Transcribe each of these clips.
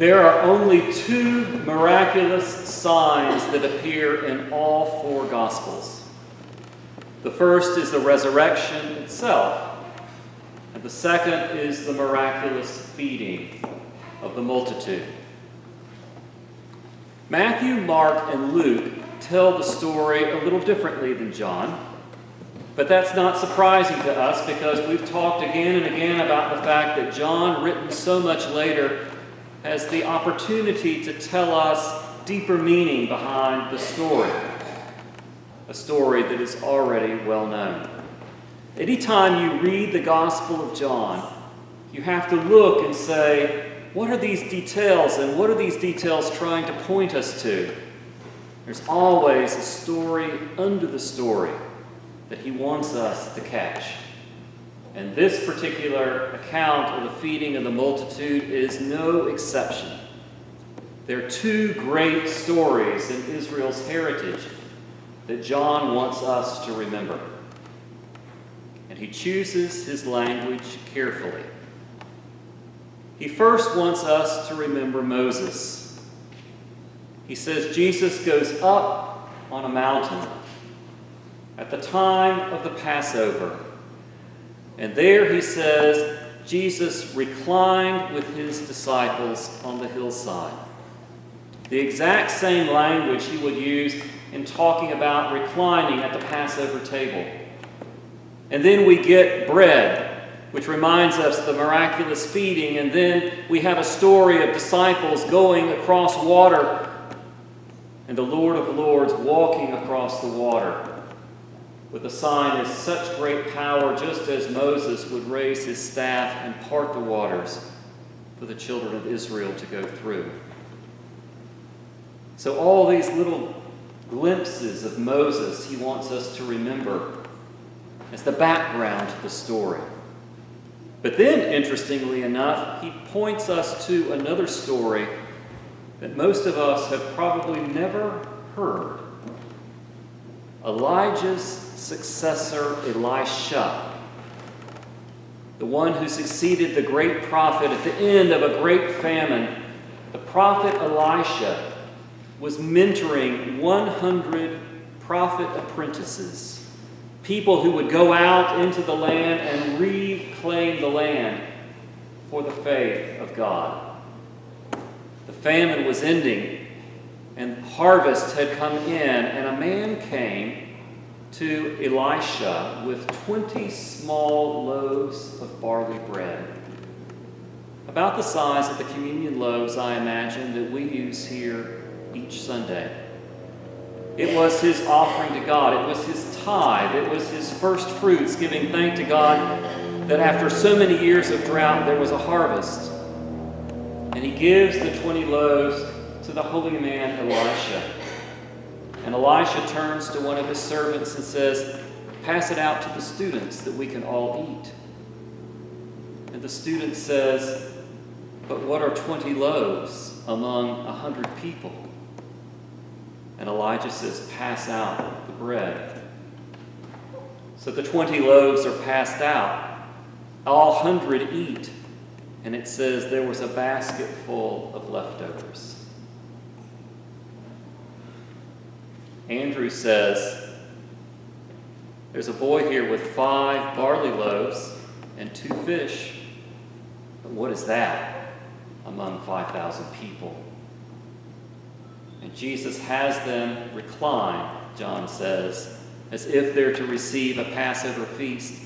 There are only two miraculous signs that appear in all four Gospels. The first is the resurrection itself, and the second is the miraculous feeding of the multitude. Matthew, Mark, and Luke tell the story a little differently than John, but that's not surprising to us because we've talked again and again about the fact that John, written so much later, has the opportunity to tell us deeper meaning behind the story, a story that is already well known. Anytime you read the Gospel of John, you have to look and say, what are these details, and what are these details trying to point us to? There's always a story under the story that he wants us to catch. And this particular account of the feeding of the multitude is no exception. There are two great stories in Israel's heritage that John wants us to remember. And he chooses his language carefully. He first wants us to remember Moses. He says Jesus goes up on a mountain at the time of the Passover. And there, he says, Jesus reclined with his disciples on the hillside. The exact same language he would use in talking about reclining at the Passover table. And then we get bread, which reminds us of the miraculous feeding. And then we have a story of disciples going across water and the Lord of Lords walking across the water with a sign of such great power, just as Moses would raise his staff and part the waters for the children of Israel to go through. So all these little glimpses of Moses he wants us to remember as the background to the story. But then, interestingly enough, he points us to another story that most of us have probably never heard. Elijah's successor, Elisha, the one who succeeded the great prophet at the end of a great famine. The prophet Elisha was mentoring 100 prophet apprentices, people who would go out into the land and reclaim the land for the faith of God. The famine was ending, and harvest had come in, and a man came to Elisha with 20 small loaves of barley bread, about the size of the communion loaves, I imagine, that we use here each Sunday. It was his offering to God. It was his tithe. It was his first fruits, giving thanks to God that after so many years of drought, there was a harvest. And he gives the 20 loaves to the holy man Elisha. And Elisha turns to one of his servants and says, pass it out to the students that we can all eat. And the student says, but what are 20 loaves among 100 people? And Elijah says, pass out the bread. So the 20 loaves are passed out. All 100 eat. And it says there was a basket full of leftovers. Andrew says, there's a boy here with 5 barley loaves and 2 fish. But what is that among 5,000 people? And Jesus has them recline, John says, as if they're to receive a Passover feast.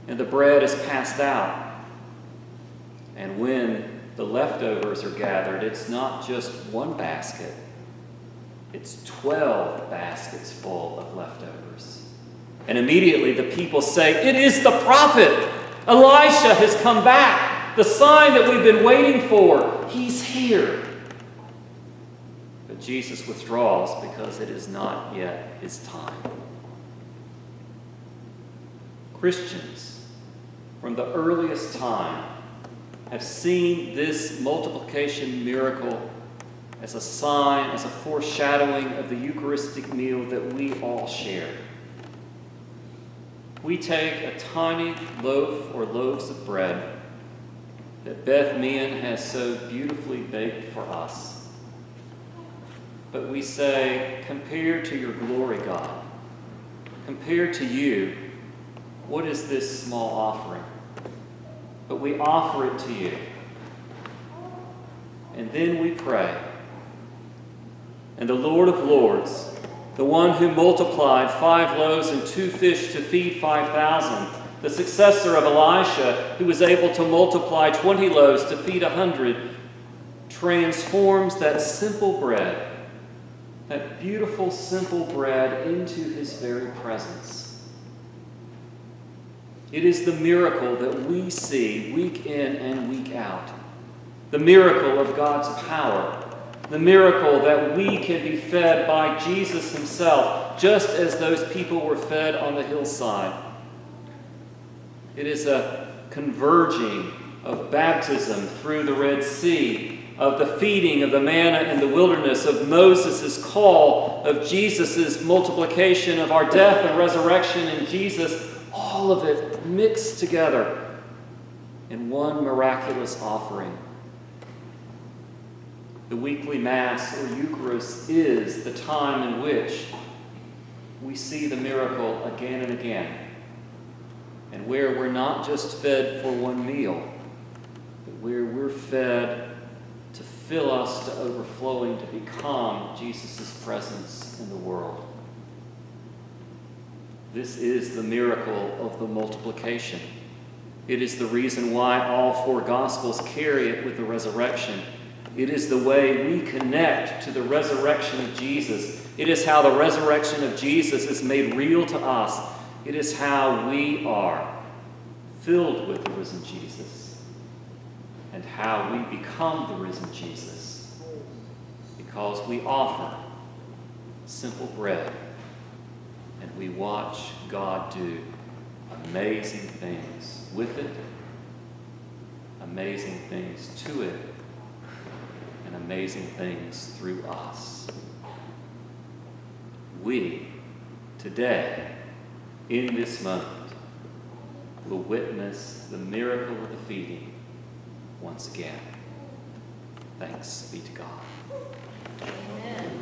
And the bread is passed out. And when the leftovers are gathered, it's not just one basket. It's 12 baskets full of leftovers. And immediately the people say, it is the prophet! Elisha has come back! The sign that we've been waiting for! He's here! But Jesus withdraws because it is not yet his time. Christians, from the earliest time, have seen this multiplication miracle as a sign, as a foreshadowing of the Eucharistic meal that we all share. We take a tiny loaf or loaves of bread that Beth Meehan has so beautifully baked for us. But we say, compared to your glory, God, compared to you, what is this small offering? But we offer it to you. And then we pray. And the Lord of Lords, the one who multiplied 5 loaves and 2 fish to feed 5,000, the successor of Elisha, who was able to multiply 20 loaves to feed 100, transforms that simple bread, that beautiful simple bread, into his very presence. It is the miracle that we see week in and week out. The miracle of God's power. The miracle that we can be fed by Jesus himself, just as those people were fed on the hillside. It is a converging of baptism through the Red Sea, of the feeding of the manna in the wilderness, of Moses' call, of Jesus' multiplication, of our death and resurrection in Jesus, all of it mixed together in one miraculous offering. The weekly Mass or Eucharist is the time in which we see the miracle again and again, and where we're not just fed for one meal, but where we're fed to fill us to overflowing, to become Jesus' presence in the world. This is the miracle of the multiplication. It is the reason why all 4 Gospels carry it with the resurrection. It is the way we connect to the resurrection of Jesus. It is how the resurrection of Jesus is made real to us. It is how we are filled with the risen Jesus, and how we become the risen Jesus, because we offer simple bread and we watch God do amazing things with it, amazing things to it, and amazing things through us. We, today, in this moment, will witness the miracle of the feeding once again. Thanks be to God. Amen.